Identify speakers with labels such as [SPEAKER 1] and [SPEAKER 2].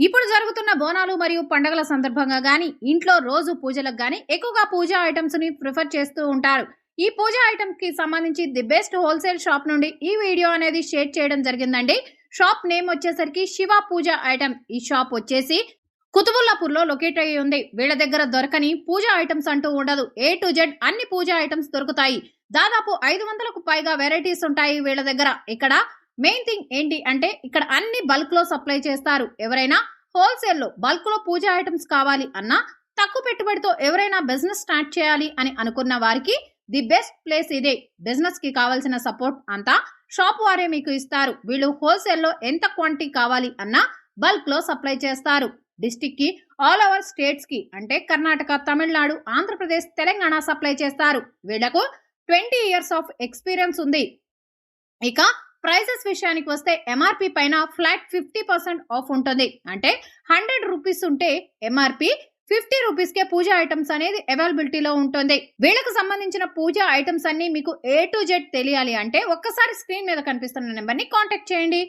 [SPEAKER 1] ఇప్పుడు జరుగుతున్న బోనాలు మరియు పండగల సందర్భంగా గాని ఇంట్లో రోజు పూజలకు గాని ఎక్కువగా పూజా ఐటమ్స్ ని ప్రిఫర్ చేస్తూ ఉంటారు. ఈ పూజా ఐటమ్స్ కి సంబంధించి ది బెస్ట్ హోల్సేల్ షాప్ నుండి ఈ వీడియో అనేది షేర్ చేయడం జరిగిందండి. షాప్ నేమ్ వచ్చేసరికి శివ పూజ ఐటమ్. ఈ షాప్ వచ్చేసి కుతుబుల్లాపూర్ లో లొకేట్ అయ్యి ఉంది. వీళ్ళ దగ్గర దొరకని పూజా ఐటమ్స్ అంటూ ఉండదు. ఏ టు జెడ్ అన్ని పూజా ఐటమ్స్ దొరుకుతాయి. దాదాపు 500కు పైగా వెరైటీస్ ఉంటాయి వీళ్ళ దగ్గర. ఇక్కడ మెయిన్ థింగ్ ఏంటి అంటే ఇక్కడ అన్ని బల్క్ లో సప్లై చేస్తారు. ఎవరైనా హోల్సేల్ లో బల్క్ లో పూజ ఐటమ్స్ కావాలి అన్నా, తక్కువ పెట్టుబడితో ఎవరైనా బిజినెస్ స్టార్ట్ చేయాలి అని అనుకున్న వారికి ది బెస్ట్ ప్లేస్ ఇదే. బిజినెస్ కి కావాల్సిన సపోర్ట్ అంతా షాప్ వారే మీకు ఇస్తారు. వీళ్ళు హోల్సేల్ లో ఎంత క్వాంటిటీ కావాలి అన్నా బల్క్ లో సప్లై చేస్తారు. డిస్టిక్ కి ఆల్ ఓవర్ స్టేట్స్ కి అంటే కర్ణాటక, తమిళనాడు, ఆంధ్రప్రదేశ్, తెలంగాణ సప్లై చేస్తారు. వీళ్లకు 20 ఇయర్స్ ఆఫ్ ఎక్స్పీరియన్స్ ఉంది. ఇక ప్రైసెస్ విషయానికి వస్తే ఎంఆర్పి పైన ఫ్లాట్ 50% ఆఫ్ ఉంటుంది. అంటే 100 రూపీస్ ఉంటే ఎంఆర్పి 50 రూపీస్ కే పూజా ఐటమ్స్ అనేది అవైలబిలిటీలో ఉంటుంది. వీళ్ళకి సంబంధించిన పూజా ఐటమ్స్ అన్ని మీకు ఏ టు జెడ్ తెలియాలి అంటే ఒక్కసారి స్క్రీన్ మీద కనిపిస్తున్న నెంబర్ ని కాంటాక్ట్ చేయండి.